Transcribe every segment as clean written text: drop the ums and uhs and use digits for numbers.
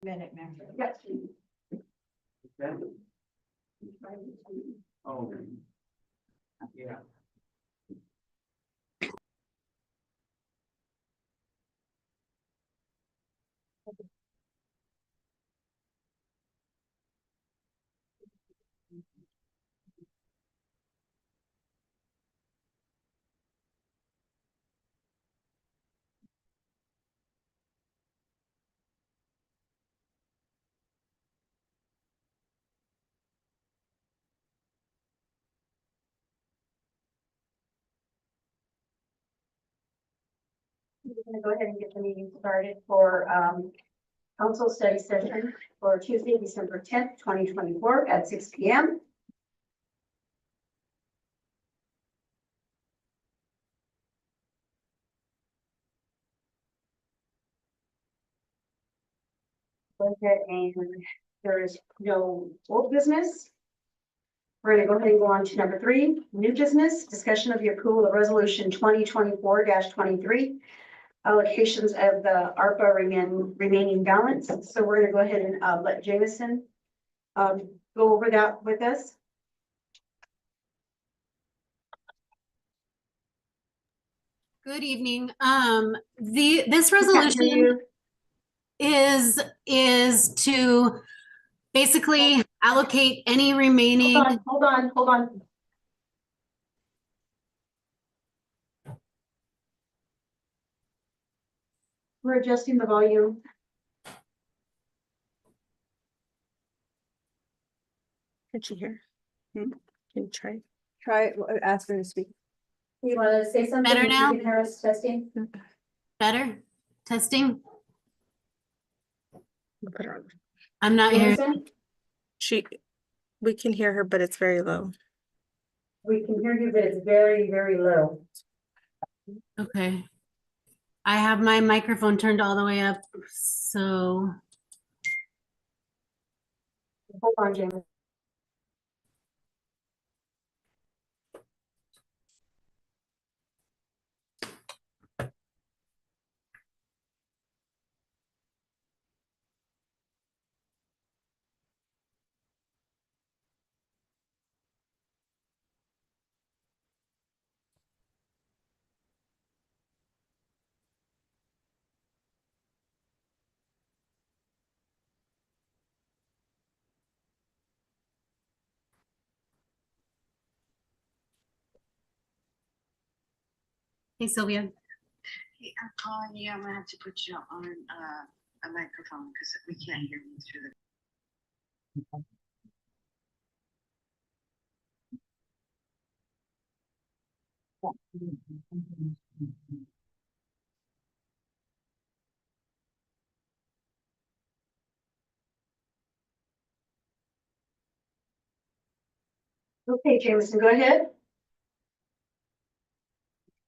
Minute member. Yes. Oh. Yeah. We're going to go ahead and get the meeting started for council study session for Tuesday, December 10th, 2024 at 6 p.m. Go ahead and there is no old business. We're going to go ahead and go on to number 3, new business, discussion of the approval of resolution 2024-23, allocations of the ARPA remaining balance. So we're going to go ahead and let Jameson go over that with us. Good evening. This resolution is to basically allocate any remaining. Hold on. We're adjusting the volume. Can she hear? Can you try? Try, ask her to speak. You want to say something? Better now? You can hear us testing. Better? Testing? We'll put her on. I'm not hearing. Jameson, we can hear her, but it's very low. We can hear you, but it's very, very low. Okay. I have my microphone turned all the way up, so Hold on, Jameson. hey Sylvia. Hey, I'm calling you. I'm gonna have to put you on a microphone because we can't hear you through the. Okay, Jameson, go ahead.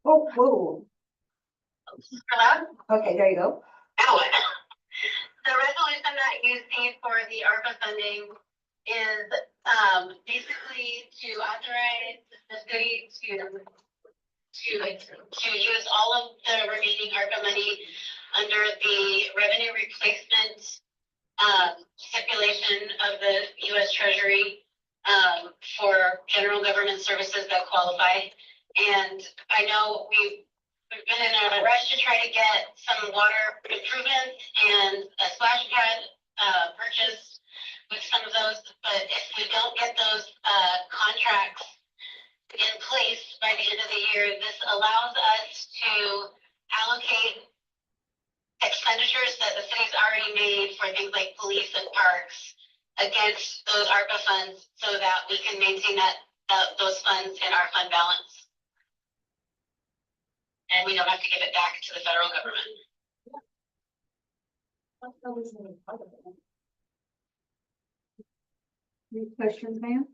Oh, whoa. Hello? Okay, there you go. Oh. The resolution that you see for the ARPA funding is basically to authorize the city to use all of the remaining ARPA money under the revenue replacement stipulation of the U.S. Treasury for general government services that qualify. And I know we've been in a rush to try to get some water improvements and a splash pad purchased with some of those, but if we don't get those contracts in place by the end of the year, this allows us to allocate expenditures that the city's already made for things like police and parks against those ARPA funds so that we can maintain those funds in our fund balance. And we don't have to give it back to the federal government. Any questions, ma'am?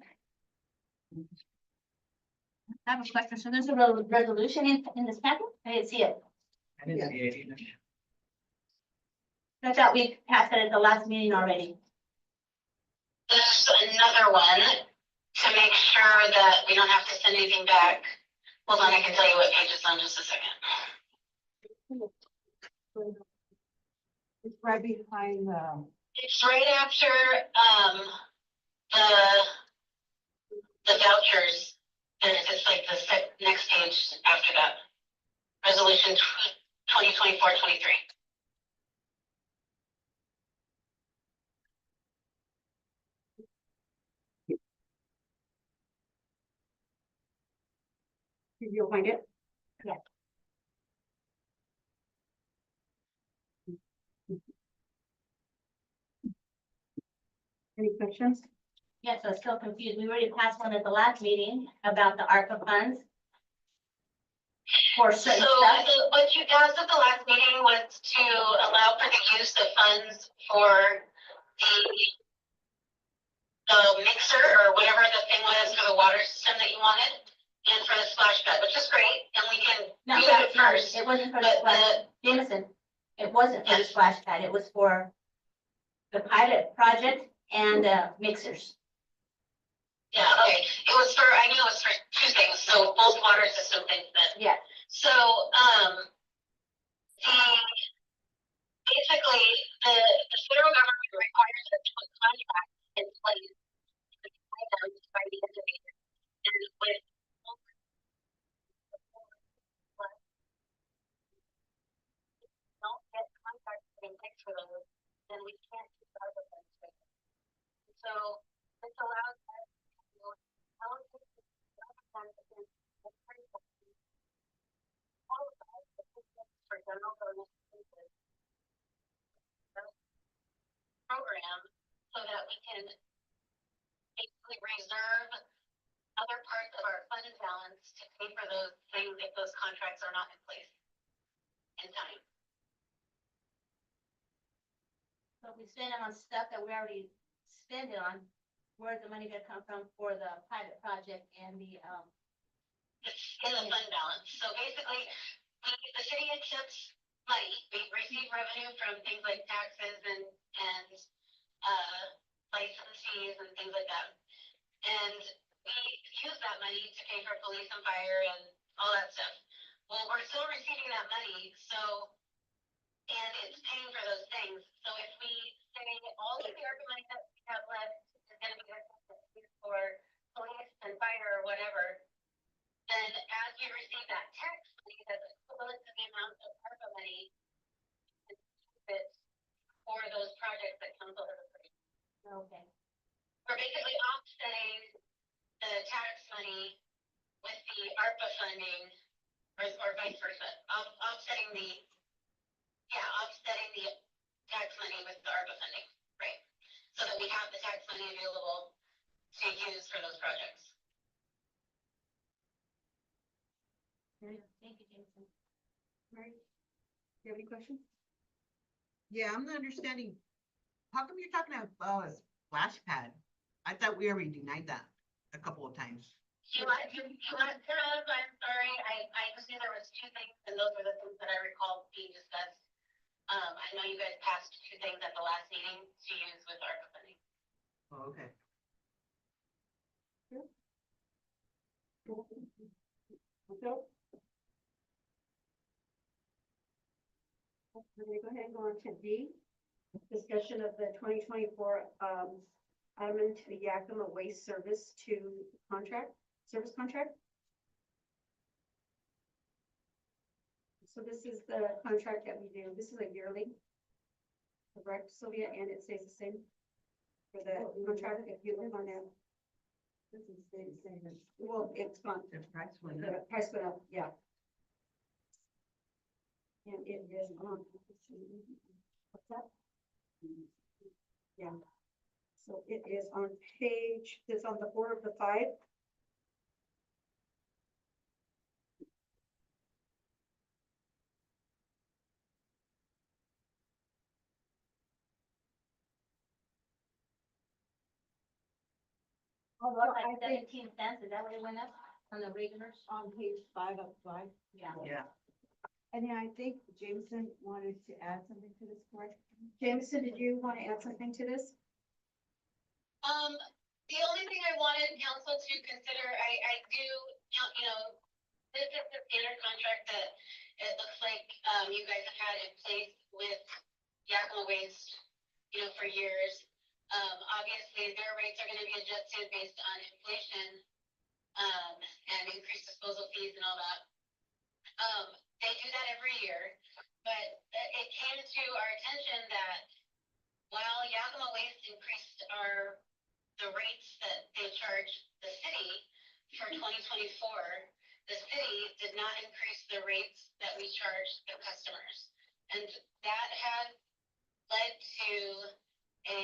I have a question. So there's a resolution in this packet? I didn't see it. I didn't see it either. I thought we passed it at the last meeting already. There's another one to make sure that we don't have to send anything back. Hold on, I can tell you what page it's on just a second. It's right behind It's right after, the vouchers. And it's like the next page after that. Resolution 2024-23. You'll find it? Yeah. Any questions? Yes, I was still confused. We already passed one at the last meeting about the ARPA funds. For So certain stuff. what you asked at the last meeting was to allow for the use of funds for the mixer or whatever the thing was for the water system that you wanted, and for the splash pad, which is great, and we can No, do that first. it wasn't for the But splash, Jameson, it wasn't for the Yes. splash pad, it was for the pilot project and mixers. Yeah, okay, it was for, I knew it was for two things, so both water system things then. Yeah. So, basically, the federal government requires us to put contracts in place by the end of the year. And with don't get contracts in place for those, then we can't keep our funds. So this allows us to allocate for general government purposes program so that we can basically reserve other parts of our fund balance to pay for those things if those contracts are not in place in time. So if we spend it on stuff that we already spent it on, where's the money gonna come from for the pilot project and the, In the fund balance. So basically, the city accepts money, we receive revenue from things like taxes and license fees and things like that. And we use that money to pay for police and fire and all that stuff. Well, we're still receiving that money, so, and it's paying for those things. So if we say all of the ARPA money that we have left is gonna be for police and fire or whatever, then as we receive that tax money, that's equivalent to the amount of ARPA money that's for those projects that council has approved. okay. We're basically offsetting the tax money with the ARPA funding, or vice versa, offsetting the tax money with the ARPA funding, right? So that we have the tax money available to use for those projects. Thank you, Jameson. Right? Do you have any questions? Yeah, I'm not understanding. How come you're talking about a splash pad? I thought we already denied that a couple of times. You want to, I'm sorry, I just knew there was two things, and those were the things that I recall being discussed. I know you guys passed two things at the last meeting to use with ARPA funding. Oh, okay. Okay. We're gonna go ahead and go on to D, discussion of the 2024 element to the Yakima Waste Service service contract. So this is the contract that we do. This is a yearly. Correct, Sylvia, and it stays the same for the contract if you look on it. Doesn't stay the same. Well, it's gone. The price went The up. price went up, yeah. And it is on. What's that? Yeah. So it is on page, it's on the 4 of the 5. Like 17 cents, is that what it went up on the regulars? On page 5 of 5. Yeah. Yeah. And then I think Jameson wanted to add something to this, correct? Jameson, did you want to add something to this? The only thing I wanted council to consider, I do, you know, this is the standard contract that it looks like, you guys have had in place with Yakima Waste for years. Obviously, their rates are gonna be adjusted based on inflation, and increased disposal fees and all that. They do that every year, but it came to our attention that while Yakima Waste increased the rates that they charge the city for 2024, the city did not increase the rates that we charge the customers. And that had led to a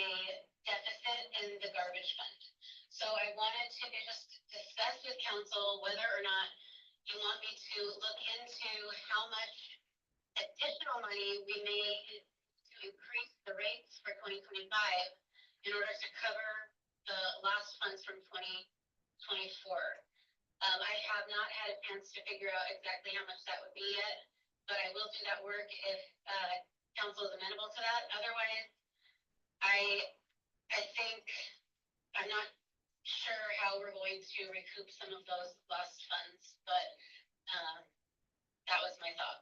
deficit in the garbage fund. So I wanted to just discuss with council whether or not you want me to look into how much additional money we may need to increase the rates for 2025 in order to cover the lost funds from 2024. I have not had a chance to figure out exactly how much that would be yet, but I will do that work if council is amenable to that. Otherwise, I think I'm not sure how we're going to recoup some of those lost funds, but that was my thought.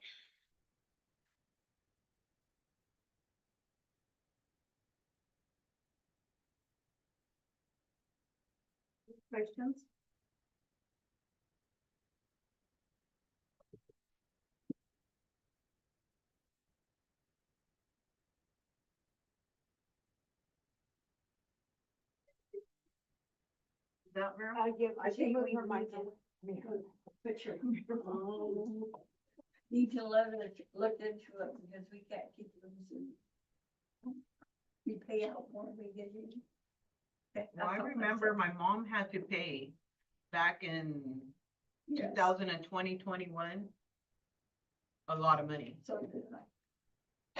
Questions? Is that Vera? I think we might. Put your, need to look into it because we can't keep losing. We pay out more than we get in. Well, I remember my mom had to pay back in Yes. 2021, a lot of money. So did I.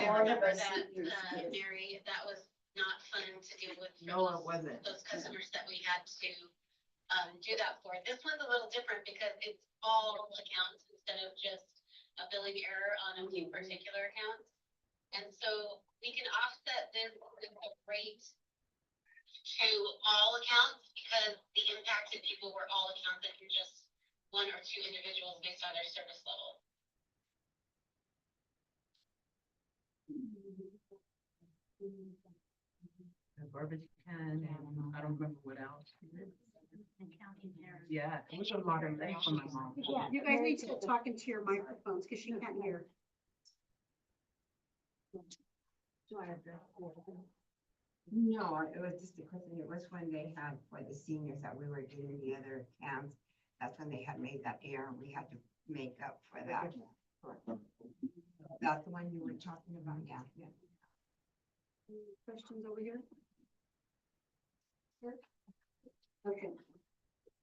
I All of remember us that, seniors did. Mary, that was not fun to deal with. for No, it those- wasn't. Those customers that we had to do that for. This one's a little different because it's all accounts instead of just a billing error on a few particular accounts. And so we can offset this with a rate to all accounts because the impacted people were all accounts that were just one or two individuals based on their service level. A garbage can, and I don't remember what else. Yeah, it was a lot of money for my mom. Yeah, you guys need to talk into your microphones because she can't hear. No, it was just a question. It was when they had, for the seniors that we were doing the other camps, that's when they had made that error. We had to make up for that. That's the one you were talking about, yeah. Questions over here? Okay.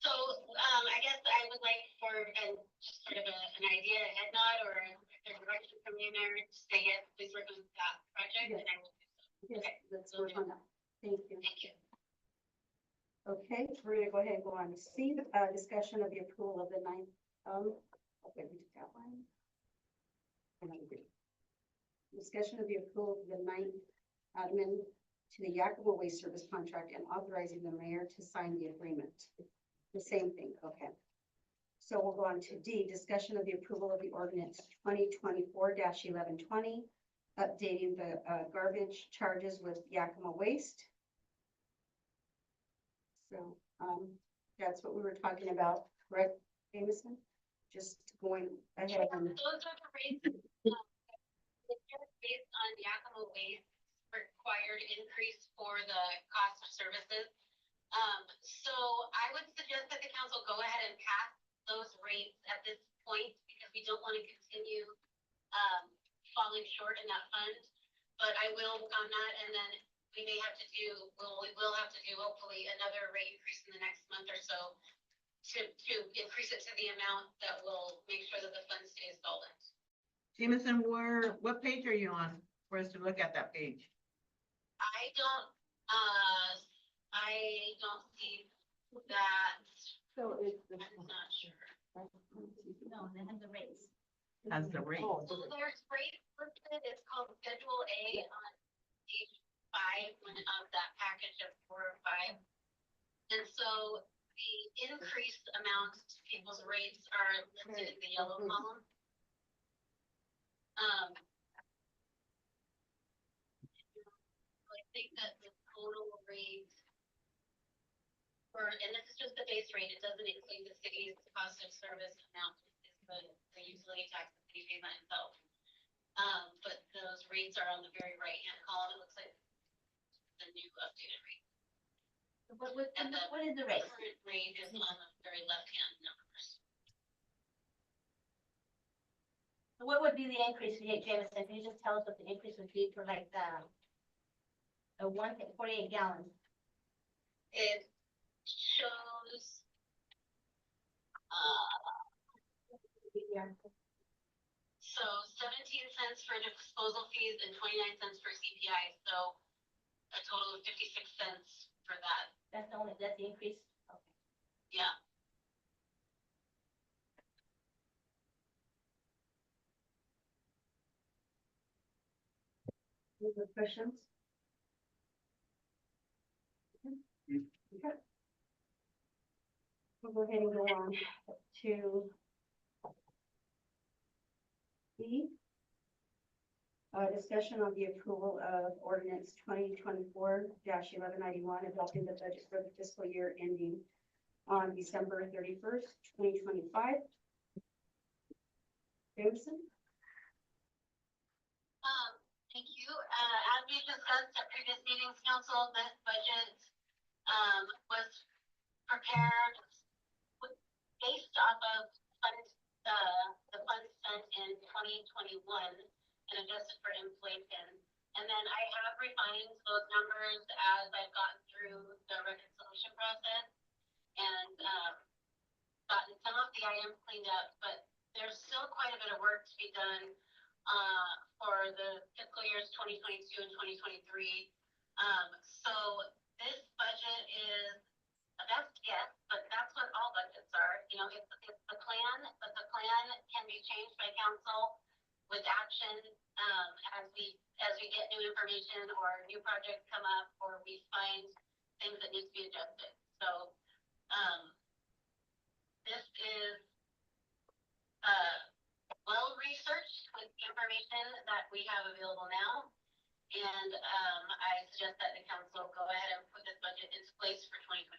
So, I guess I would like for, just sort of an idea, a head nod or a direction from you, Mayor, to say yes, please work on that project, and I will do so. Yes, Okay. let's work on that. Thank you. Thank you. Okay, we're gonna go ahead and go on to C, discussion of the approval of the ninth, okay, we did that one. And I agree. Discussion of the approval of the ninth admin to the Yakima Waste Service contract and authorizing the mayor to sign the agreement. The same thing, okay. So we'll go on to D, discussion of the approval of the ordinance 2024-1120, updating the garbage charges with Yakima Waste. So, that's what we were talking about, correct, Jameson? Just going ahead and, Those are the rates, based on Yakima Waste required increase for the cost of services. So I would suggest that the council go ahead and pass those rates at this point because we don't want to continue falling short in that fund. But I will work on that, and then we may have to do, we will have to do hopefully another rate increase in the next month or so to increase it to the amount that will make sure that the fund stays solvent. Jameson, what page are you on for us to look at that page? I don't see that. So it's the. I'm not sure. No, they have the rates. Has the rate? So there's rates listed, it's called Schedule A on page 5 of that package of 4 or 5. And so the increased amounts to people's rates are listed in the yellow column. Like think that the total rate for, and this is just the base rate, it doesn't include the city's cost of service amount, is the utility tax the city pays on itself. But those rates are on the very right-hand column, it looks like the new updated rate. And the what is the rate? current rate is on the very left-hand numbers. What would be the increase, Jameson? Can you just tell us what the increase would be for like the 48 gallons? It shows, so 17 cents for disposal fees and 29 cents for CPI, so a total of 56 cents for that, That's the increase? Okay. yeah. Any other questions? Okay. We'll go ahead and go on to B. Discussion on the approval of ordinance 2024-1191, adopting the budget for the fiscal year ending on December 31st, 2025. Jameson? Thank you. As we discussed at previous meetings, council, this budget, was prepared based off of funds, the funds spent in 2021 and adjusted for inflation. And then I have refined those numbers as I've gotten through the reconciliation process and, gotten some of the items cleaned up, but there's still quite a bit of work to be done for the fiscal years 2022 and 2023. So this budget is a best guess, but that's what all budgets are. You know, it's the plan, but the plan can be changed by council with action as we get new information or new projects come up or we find things that need to be adjusted. So this is well researched with the information that we have available now. And I suggest that the council go ahead and put this budget into place for 2025.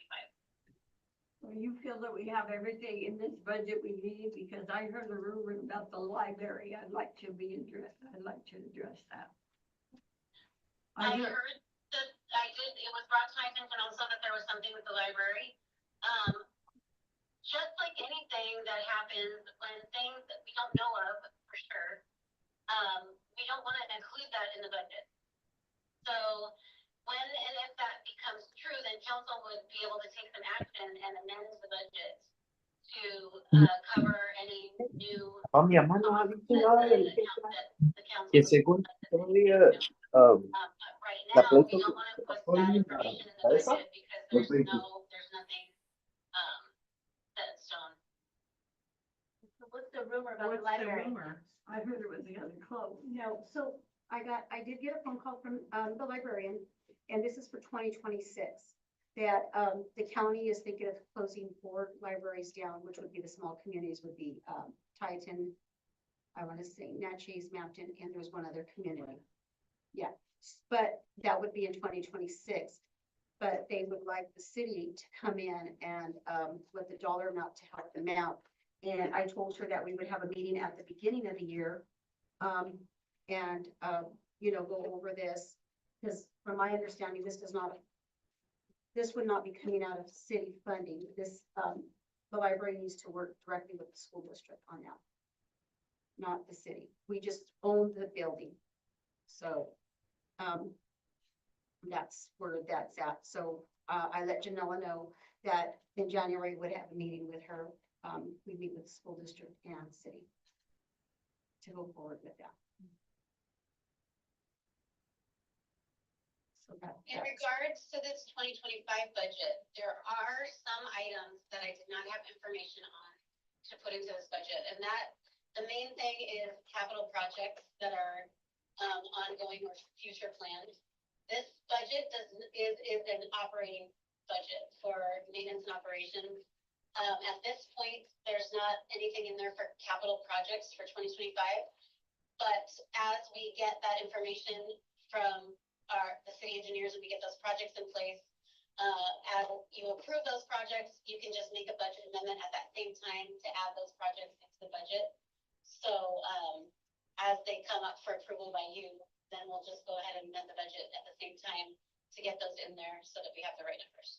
Well, you feel that we have everything in this budget we need, because I heard a rumor about the library. I'd like to address that. I heard that it was brought to my attention also that there was something with the library. Just like anything that happens when things that we don't know of for sure, we don't want to include that in the budget. So when and if that becomes true, then council would be able to take some action and amend the budget to cover any new A mi hermano ha dicho nada del the council. que según todavía Right la now, we plata don't want to put por that mi information in the cabeza. budget because there's nothing set in stone. What's the rumor about the What's the library? rumor? I heard it was the other close. No, so I did get a phone call from, the librarian, and this is for 2026. That, the county is thinking of closing 4 libraries down, which would be the small communities would be, Titan, I want to say Natchez, Mountain, and there's one other community. Yeah, but that would be in 2026. But they would like the city to come in and, with the dollar amount to help them out. And I told her that we would have a meeting at the beginning of the year. And, go over this, because from my understanding, this would not be coming out of city funding. This, the library needs to work directly with the school district on that. Not the city. We just own the building. So, that's where that's at. So, I let Janella know that in January we'd have a meeting with her. We meet with the school district and city to go forward with that. So In regards to this 2025 budget, there are some items that I did not have information on to put into this budget, and that the main thing is capital projects that are ongoing or future planned. This budget is an operating budget for maintenance and operations. At this point, there's not anything in there for capital projects for 2025. But as we get that information from the city engineers, when we get those projects in place. As you approve those projects, you can just make a budget amendment at that same time to add those projects into the budget. So, as they come up for approval by you, then we'll just go ahead and amend the budget at the same time to get those in there so that we have the right numbers.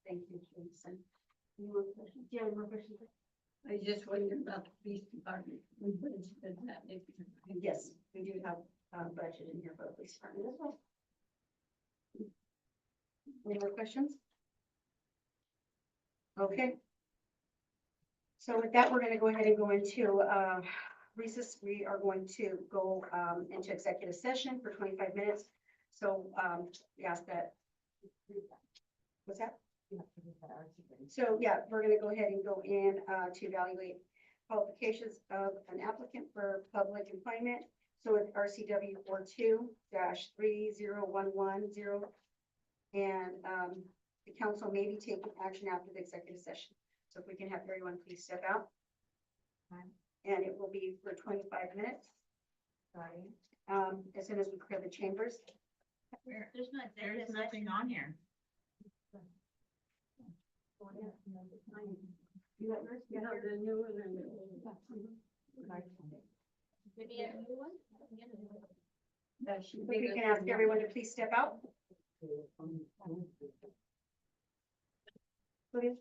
Thank you, Jason. Any more questions? Do you have any more questions? I just wondered about the police department. We budgeted that. Yes, we do have a budget in here for the police department as well. Any more questions? Okay. So with that, we're gonna go ahead and go into recess. We are going to go into executive session for 25 minutes. So we ask that. What's that? So yeah, we're gonna go ahead and go in to evaluate qualifications of an applicant for public employment. So it's RCW 42-30110. And the council may be taking action after the executive session. So if we can have everyone please step out. And it will be for 25 minutes. Sorry. As soon as we clear the chambers. There's no There's executive nothing session. on here. You got yours? You have the new one and the old Maybe a new one? that she If we gave can us ask the everyone to please step out. Please.